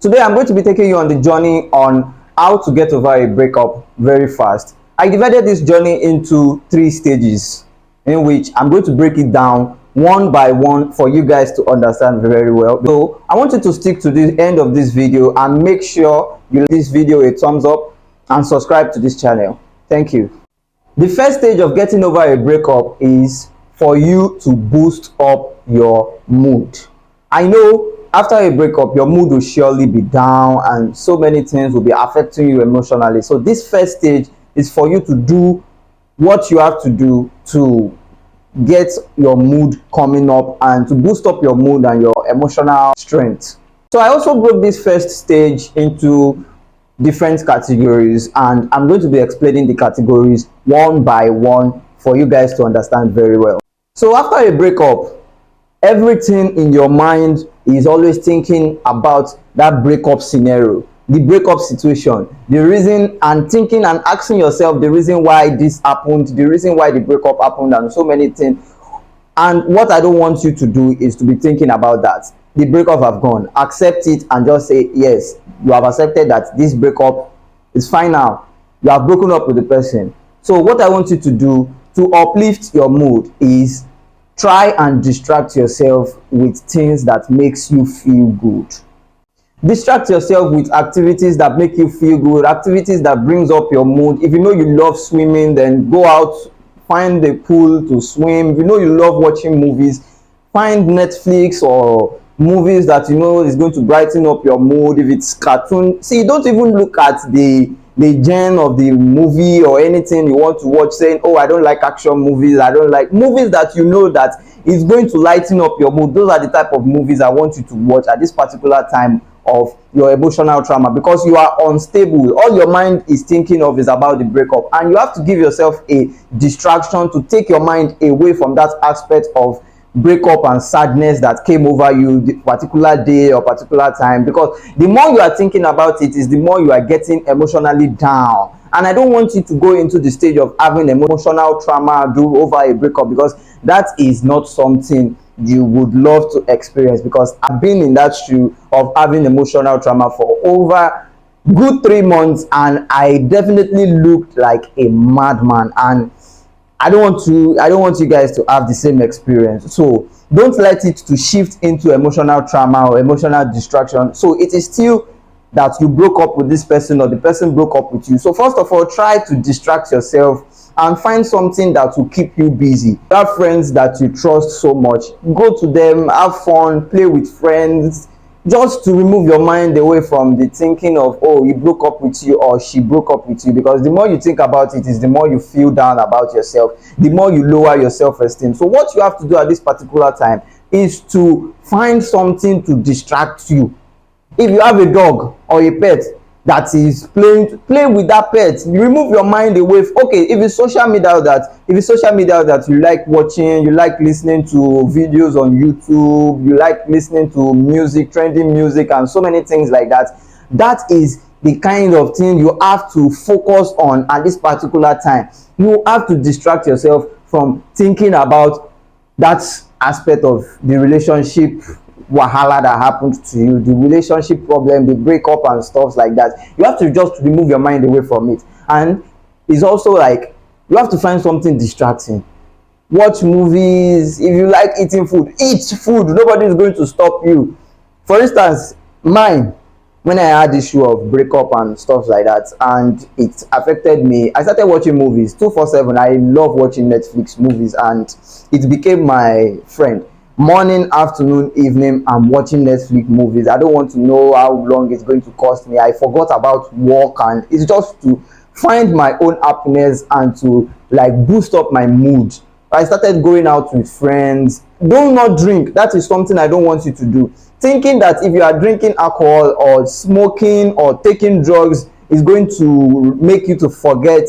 Today I'm going to be taking you on the journey on how to get over a breakup very fast. I divided this journey into 3 stages in which I'm going to break it down one by one for you guys to understand very well. So I want you to stick to the end of this video and make sure you give this video a thumbs up and subscribe to this channel. Thank you. The first stage of getting over a breakup is for you to boost up your mood. I know after a breakup, your mood will surely be down and so many things will be affecting you emotionally. So this first stage is for you to do what you have to do to get your mood coming up and to boost up your mood and your emotional strength. So I also broke this first stage into different categories, and I'm going to be explaining the categories one by one for you guys to understand very well. So after a breakup, everything in your mind is always thinking about that breakup scenario, the breakup situation, the reason, and thinking and asking yourself the reason why this happened, the reason why the breakup happened, and so many things. And what I don't want you to do is to be thinking about that. The breakup have gone, accept it and just say yes, you have accepted that this breakup is fine now. You have broken up with the person. So what I want you to do to uplift your mood is try and distract yourself with things that makes you feel good. Distract yourself with activities that make you feel good, activities that brings up your mood. If you know you love swimming, then go out, find a pool to swim. If you know you love watching movies, find Netflix or movies that you know is going to brighten up your mood. If it's cartoon, see, don't even look at the genre of the movie or anything you want to watch saying, oh, I don't like action movies, I don't like movies that you know that is going to lighten up your mood. Those are the type of movies I want you to watch at this particular time of your emotional trauma, because you are unstable. All your mind is thinking of is about the breakup, and you have to give yourself a distraction to take your mind away from that aspect of breakup and sadness that came over you the particular day or particular time, because the more you are thinking about it is the more you are getting emotionally down. And I don't want you to go into the stage of having emotional trauma due over a breakup, because that is not something you would love to experience, because I've been in that shoe of having emotional trauma for over good 3 months, and I definitely looked like a madman, and I don't want you guys to have the same experience. So don't let it to shift into emotional trauma or emotional distraction. So it is still that you broke up with this person or the person broke up with you. So first of all, try to distract yourself and find something that will keep you busy. You have friends that you trust so much, go to them, have fun, play with friends, just to remove your mind away from the thinking of, oh, he broke up with you or she broke up with you. Because the more you think about it is the more you feel down about yourself, the more you lower your self-esteem. So what you have to do at this particular time is to find something to distract you. If you have a dog or a pet that is play with that pet, you remove your mind away. Okay, if it's social media that you like watching, you like listening to videos on YouTube, you like listening to music, trending music, and so many things like that, that is the kind of thing you have to focus on at this particular time. You have to distract yourself from thinking about that aspect of the relationship wahala that happened to you, the relationship problem, the breakup and stuff like that. You have to just remove your mind away from it. And it's also like you have to find something distracting. Watch movies. If you like eating food, eat food. Nobody is going to stop you. For instance, mine, when I had issue of breakup and stuff like that, and it affected me, I started watching movies 247. I love watching Netflix movies, and it became my friend. Morning, afternoon, evening, I'm watching Netflix movies. I don't want to know how long it's going to cost me. I forgot about work, and it's just to find my own happiness and to like boost up my mood. I started going out with friends. Do not drink. That is something I don't want you to do. Thinking that if you are drinking alcohol or smoking or taking drugs is going to make you to forget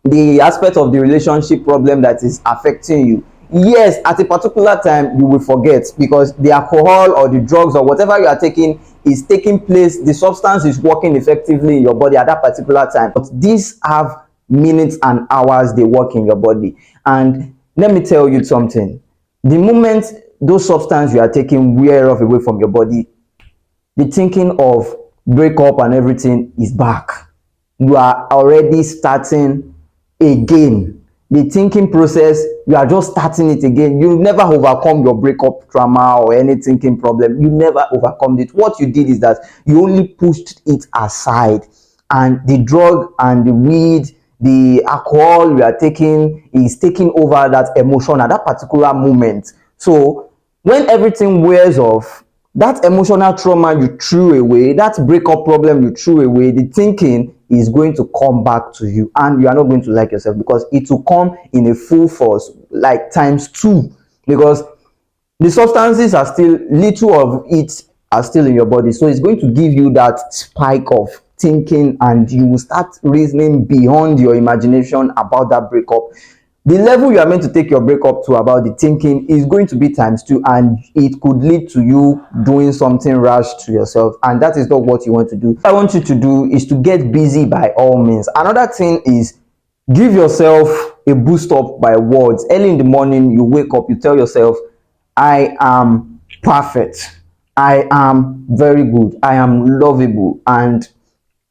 the aspect of the relationship problem that is affecting you. Yes, at a particular time you will forget, because the alcohol or the drugs or whatever you are taking is taking place, the substance is working effectively in your body at that particular time. But these have minutes and hours they work in your body. And let me tell you something, the moment those substances you are taking wear off away from your body, the thinking of breakup and everything is back. You are already starting again. The thinking process, you are just starting it again. You never overcome your breakup trauma or any thinking problem. You never overcome it. What you did is that you only pushed it aside, and the drug and the weed, the alcohol you are taking is taking over that emotion at that particular moment. So when everything wears off, that emotional trauma you threw away, that breakup problem you threw away, the thinking is going to come back to you, and you are not going to like yourself because it will come in a full force, like times two, because the substances are still, little of it are still in your body, so it's going to give you that spike of thinking, and you will start reasoning beyond your imagination about that breakup. The level you are meant to take your breakup to about the thinking is going to be times two, and it could lead to you doing something rash to yourself, and that is not what you want to do. What I want you to do is to get busy by all means. Another thing is, give yourself a boost up by words. Early in the morning, you wake up, you tell yourself, I am perfect, I am very good, I am lovable, and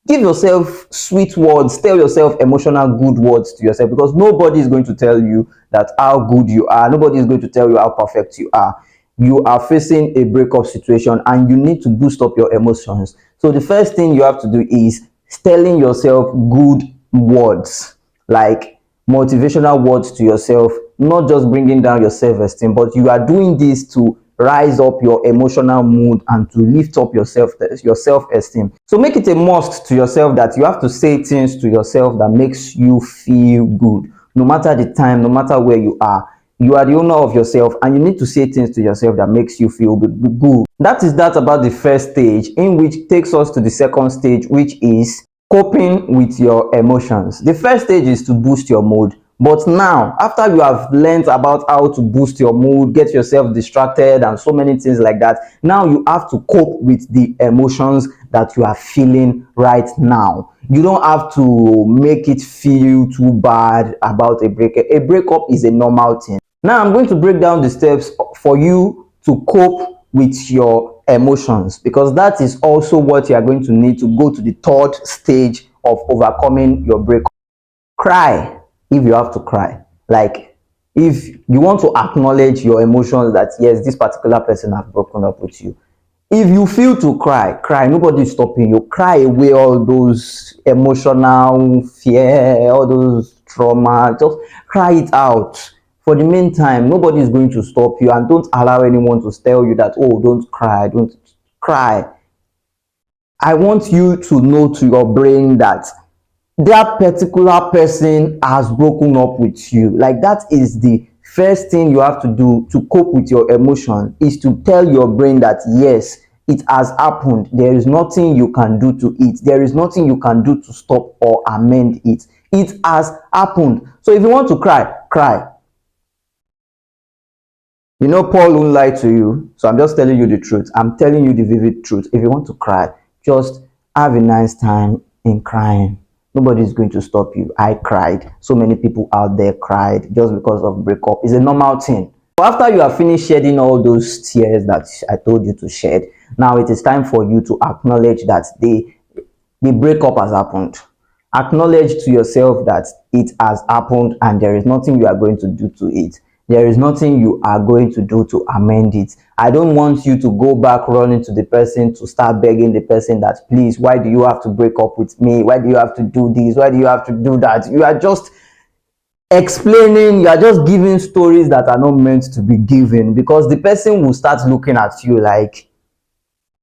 give yourself sweet words. Tell yourself emotional good words to yourself, because nobody is going to tell you that how good you are. Nobody is going to tell you how perfect you are. You are facing a breakup situation and you need to boost up your emotions. So the first thing you have to do is telling yourself good words, like motivational words to yourself, not just bringing down your self-esteem, but you are doing this to rise up your emotional mood and to lift up your self-esteem. So make it a must to yourself that you have to say things to yourself that makes you feel good, no matter the time, no matter where you are. You are the owner of yourself, and you need to say things to yourself that makes you feel good. That is that about the first stage, in which takes us to the second stage, which is coping with your emotions. The first stage is to boost your mood, but now, after you have learned about how to boost your mood, get yourself distracted and so many things like that, now you have to cope with the emotions that you are feeling right now. You don't have to make it feel too bad about a breakup. A breakup is a normal thing. Now I'm going to break down the steps for you to cope with your emotions, because that is also what you are going to need to go to the third stage of overcoming your breakup. Cry if you have to cry. Like, if you want to acknowledge your emotions that yes, this particular person has broken up with you, if you feel to cry, cry. Nobody is stopping you. Cry away all those emotional fear, all those trauma. Just cry it out. For the meantime, nobody is going to stop you, and don't allow anyone to tell you that, oh, don't cry, don't cry. I want you to know to your brain that that particular person has broken up with you. Like, that is the first thing you have to do to cope with your emotion, is to tell your brain that yes, it has happened. There is nothing you can do to it. There is nothing you can do to stop or amend it. It has happened. So if you want to cry, cry. You know, Paul won't lie to you, so I'm just telling you the truth. I'm telling you the vivid truth. If you want to cry, just have a nice time in crying. Nobody is going to stop you. I cried. So many people out there cried just because of breakup. It's a normal thing. So after you have finished shedding all those tears that I told you to shed, now it is time for you to acknowledge that the breakup has happened. Acknowledge to yourself that it has happened and there is nothing you are going to do to it. There is nothing you are going to do to amend it. I don't want you to go back running to the person to start begging the person that, please, why do you have to break up with me? Why do you have to do this? Why do you have to do that? You are just explaining, you are just giving stories that are not meant to be given, because the person will start looking at you like,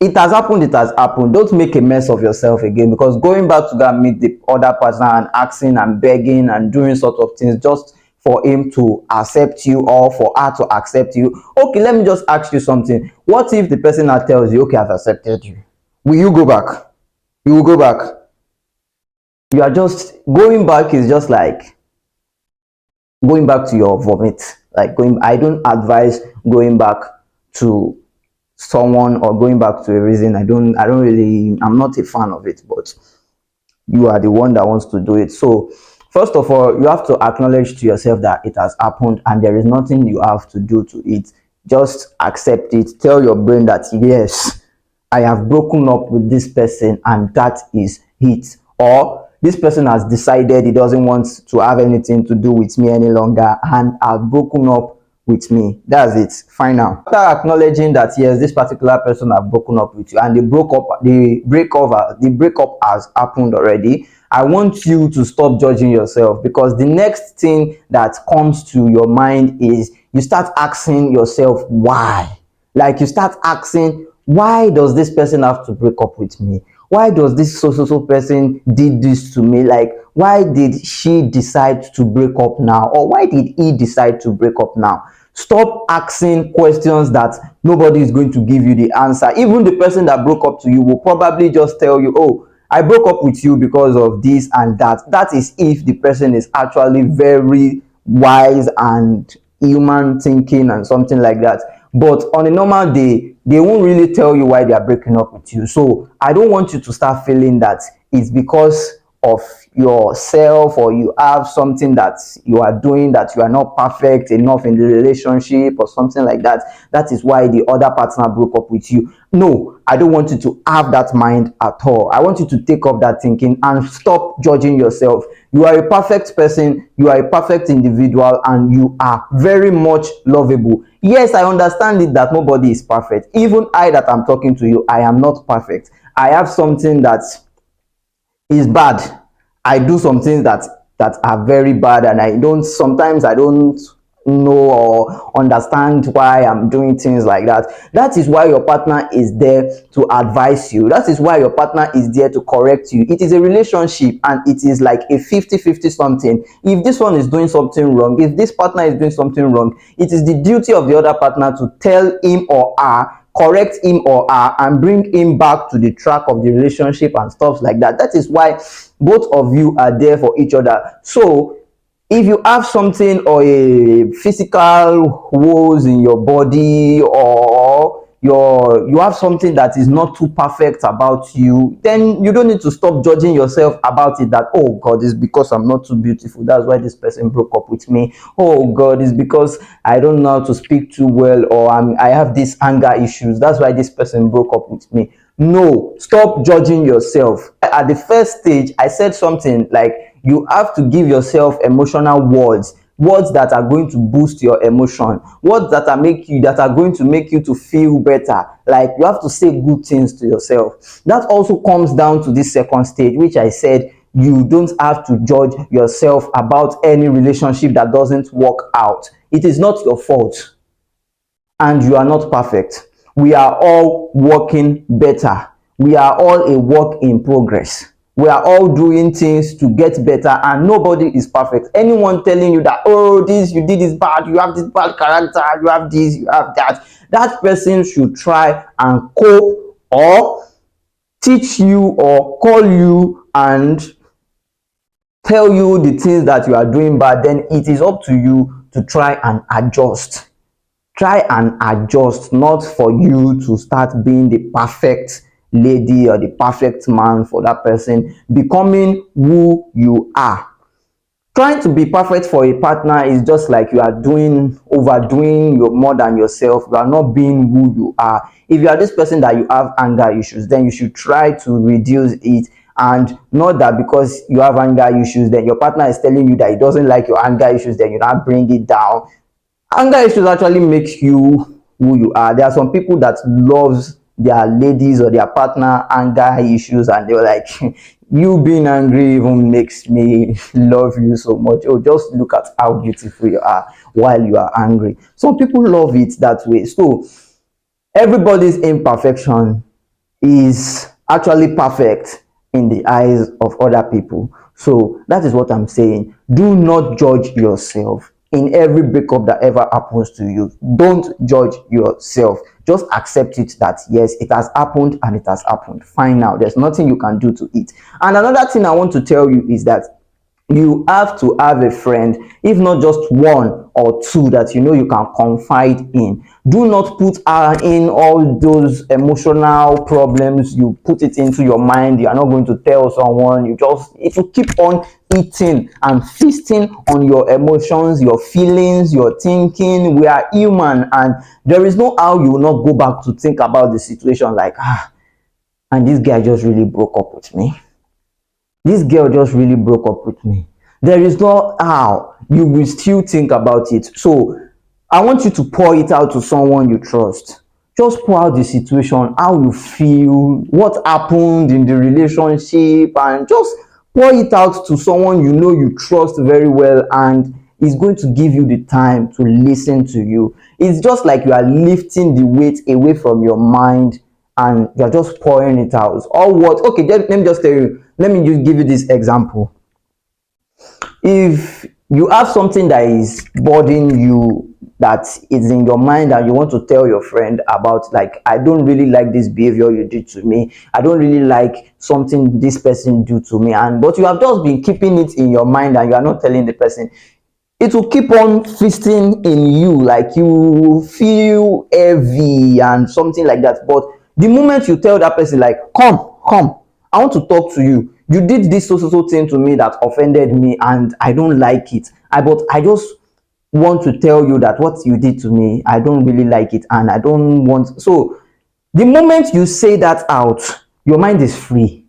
it has happened, it has happened. Don't make a mess of yourself again, because going back to go and meet the other person and asking and begging and doing sort of things just for him to accept you or for her to accept you. Okay, let me just ask you something. What if the person now tells you, okay, I've accepted you? Will you go back? You will go back. You are just going back, is just like going back to your vomit. Like, I don't advise going back to someone or going back to a reason. I'm not a fan of it, but you are the one that wants to do it. So first of all, you have to acknowledge to yourself that it has happened and there is nothing you have to do to it. Just accept it. Tell your brain that yes, I have broken up with this person and that is it. Or this person has decided he doesn't want to have anything to do with me any longer and have broken up with me. That's it. Final. After acknowledging that yes, this particular person have broken up with you and the breakup has happened already, I want you to stop judging yourself, because the next thing that comes to your mind is you start asking yourself why. Like you start asking, why does this person have to break up with me? Why does this so person did this to me? Like, why did she decide to break up now? Or why did he decide to break up now? Stop asking questions that nobody is going to give you the answer. Even the person that broke up to you will probably just tell you, oh, I broke up with you because of this and that. That is if the person is actually very wise and human thinking and something like that. But on a normal day, they won't really tell you why they are breaking up with you. So I don't want you to start feeling that it's because of yourself, or you have something that you are doing that you are not perfect enough in the relationship or something like that. That is why the other partner broke up with you. No, I don't want you to have that mind at all. I want you to take up that thinking and stop judging yourself. You are a perfect person, you are a perfect individual, and you are very much lovable. Yes, I understand it that nobody is perfect. Even I that I'm talking to you, I am not perfect. I have something that is bad. I do some things that are very bad, and I don't know or understand why I'm doing things like that. That is why your partner is there to advise you. That is why your partner is there to correct you. It is a relationship, and it is like a 50-50 something. If this one is doing something wrong, if this partner is doing something wrong, it is the duty of the other partner to tell him or her, correct him or her, and bring him back to the track of the relationship and stuff like that. That is why both of you are there for each other. So if you have something or a physical woes in your body, or you have something that is not too perfect about you, then you don't need to stop judging yourself about it, that oh God, it's because I'm not too beautiful, that's why this person broke up with me. Oh God, it's because I don't know how to speak too well, or I have these anger issues, that's why this person broke up with me. No, stop judging yourself. At the first stage I said something like you have to give yourself emotional words that are going to boost your emotion, words that are going to make you to feel better. Like you have to say good things to yourself. That also comes down to this second stage, which I said you don't have to judge yourself about any relationship that doesn't work out. It is not your fault, and you are not perfect. We are all working better. We are all a work in progress. We are all doing things to get better, and nobody is perfect. Anyone telling you that, oh, this you did is bad, you have this bad character, you have this, you have that, that person should try and cope, or teach you, or call you and tell you the things that you are doing bad. Then it is up to you to try and adjust. Try and adjust, not for you to start being the perfect lady or the perfect man for that person. Becoming who you are. Trying to be perfect for a partner is just like you are overdoing your more than yourself. You are not being who you are. If you are this person that you have anger issues, then you should try to reduce it. And not that because you have anger issues, then your partner is telling you that he doesn't like your anger issues, then you not bring it down. Anger issues actually make you who you are. There are some people that loves their ladies or their partner anger issues, and they're like, you being angry even makes me love you so much. Oh, just look at how beautiful you are while you are angry. Some people love it that way. So everybody's imperfection is actually perfect in the eyes of other people. So that is what I'm saying. Do not judge yourself in every breakup that ever happens to you. Don't judge yourself. Just accept it that yes, it has happened and it has happened. Fine now. There's nothing you can do to it. And another thing I want to tell you is that you have to have a friend, if not just one or two, that you know you can confide in. Do not put in all those emotional problems, you put it into your mind. You are not going to tell someone. If you keep on eating and feasting on your emotions, your feelings, your thinking. We are human, and there is no how you will not go back to think about the situation like, and this guy just really broke up with me. This girl just really broke up with me. There is no how you will still think about it. So I want you to pour it out to someone you trust. Just pour out the situation, how you feel, what happened in the relationship, and just pour it out to someone you know you trust very well, and is going to give you the time to listen to you. It's just like you are lifting the weight away from your mind and you're just pouring it out. Or what? Okay, let me just tell you, let me just give you this example. If you have something that is bothering you, that is in your mind, and you want to tell your friend about, like, I don't really like this behavior you did to me, I don't really like something this person do to me, and but you have just been keeping it in your mind and you are not telling the person, it will keep on feasting in you, like you feel heavy and something like that. But the moment you tell that person, like, come, I want to talk to you, you did this so thing to me that offended me and I don't like it, but I just want to tell you that what you did to me, I don't really like it, and I don't want. So the moment you say that out, your mind is free.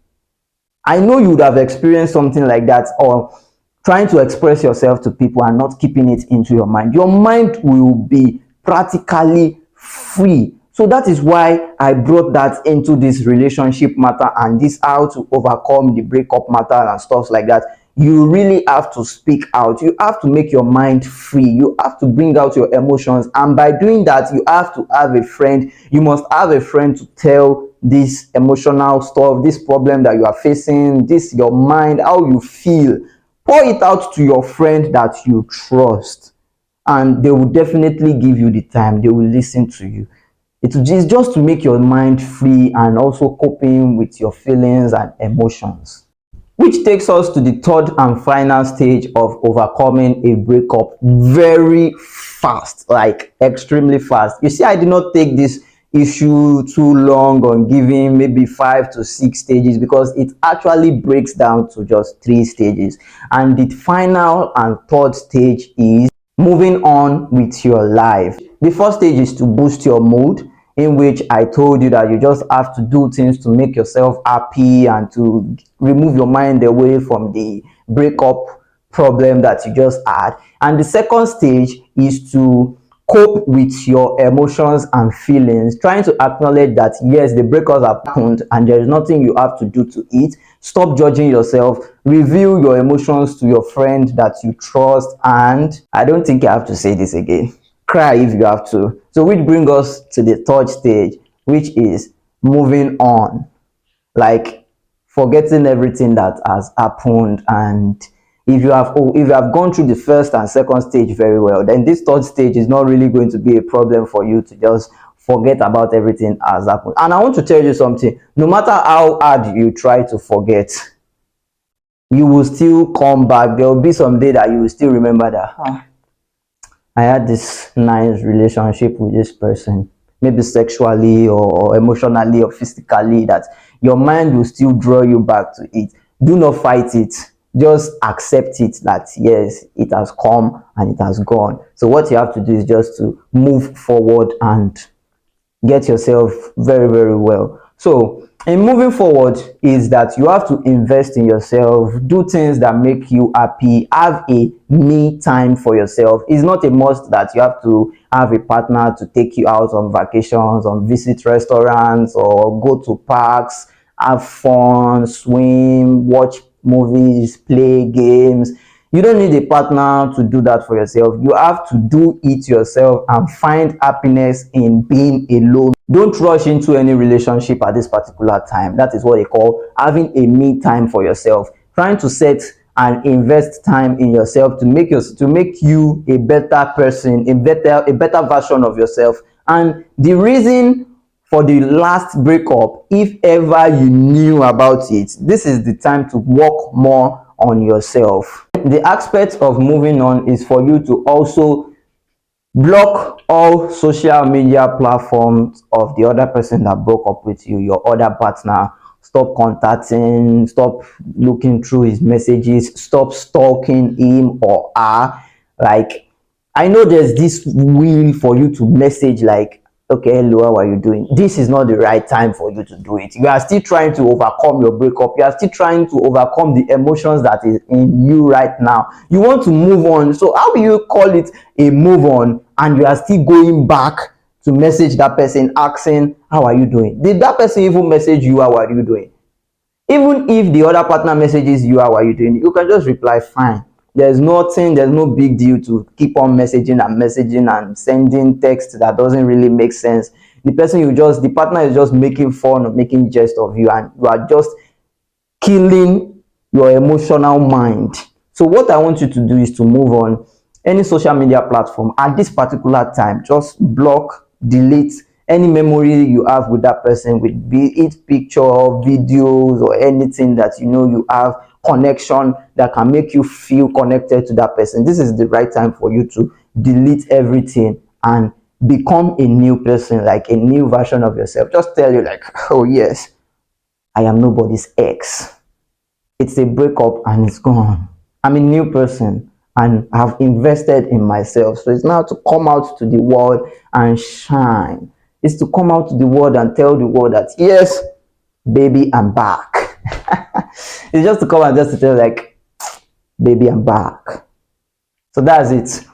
I know you would have experienced something like that, or trying to express yourself to people and not keeping it into your mind. Your mind will be practically free. So that is why I brought that into this relationship matter and this how to overcome the breakup matter and stuff like that. You really have to speak out. You have to make your mind free. You have to bring out your emotions. And by doing that, you have to have a friend. You must have a friend to tell this emotional stuff, this problem that you are facing, this your mind, how you feel. Pour it out to your friend that you trust, and they will definitely give you the time. They will listen to you. It's just to make your mind free and also coping with your feelings and emotions. Which takes us to the third and final stage of overcoming a breakup very fast, like extremely fast. You see, I did not take this issue too long on giving maybe 5 to 6 stages, because it actually breaks down to just 3 stages. And the final and third stage is moving on with your life. The first stage is to boost your mood, in which I told you that you just have to do things to make yourself happy and to remove your mind away from the breakup problem that you just had. And the second stage is to cope with your emotions and feelings, trying to acknowledge that yes, the breakups have happened and there is nothing you have to do to it. Stop judging yourself, reveal your emotions to your friend that you trust, and I don't think I have to say this again, cry if you have to. So which brings us to the third stage, which is moving on, like forgetting everything that has happened. And if you have gone through the first and second stage very well, then this third stage is not really going to be a problem for you to just forget about everything has happened. And I want to tell you something, no matter how hard you try to forget, you will still come back. There will be some day that you will still remember that I had this nice relationship with this person, maybe sexually or emotionally or physically, that your mind will still draw you back to it. Do not fight it. Just accept it that yes, it has come and it has gone. So what you have to do is just to move forward and get yourself very well. So in moving forward is that you have to invest in yourself, do things that make you happy, have a me time for yourself. It's not a must that you have to have a partner to take you out on vacations, on visit restaurants, or go to parks, have fun, swim, watch movies, play games. You don't need a partner to do that for yourself. You have to do it yourself and find happiness in being alone. Don't rush into any relationship at this particular time. That is what they call having a me time for yourself. Trying to set and invest time in yourself to make you a better person, a better version of yourself. And the reason for the last breakup, if ever you knew about it, this is the time to work more on yourself. The aspect of moving on is for you to also block all social media platforms of the other person that broke up with you, your other partner. Stop contacting, stop looking through his messages, stop stalking him or her. Like, I know there's this will for you to message, like, okay, hello, how are you doing? This is not the right time for you to do it. You are still trying to overcome your breakup. You are still trying to overcome the emotions that is in you right now. You want to move on. So how will you call it a move on and you are still going back to message that person asking, how are you doing? Did that person even message you, how are you doing? Even if the other partner messages you, how are you doing, you can just reply fine. There's nothing, there's no big deal to keep on messaging and sending text that doesn't really make sense. The partner is just making fun or making jest of you, and you are just killing your emotional mind. So what I want you to do is to move on. Any social media platform at this particular time, just block, delete any memory you have with that person, with be it picture, videos, or anything that you know you have connection that can make you feel connected to that person. This is the right time for you to delete everything and become a new person, like a new version of yourself. Just tell you like, oh yes, I am nobody's ex. It's a breakup and it's gone. I'm a new person and I've invested in myself. So it's now to come out to the world and shine. It's to come out to the world and tell the world that yes, baby, I'm back. It's just to come and just to tell like, baby, I'm back. So that's it.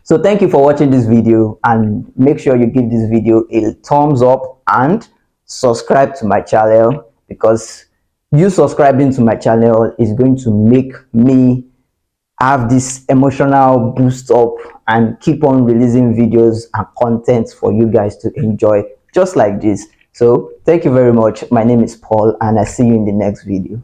So thank you for watching this video, and make sure you give this video a thumbs up and subscribe to my channel, because you subscribing to my channel is going to make me have this emotional boost up and keep on releasing videos and content for you guys to enjoy just like this. So thank you very much. My name is Paul and I see you in the next video.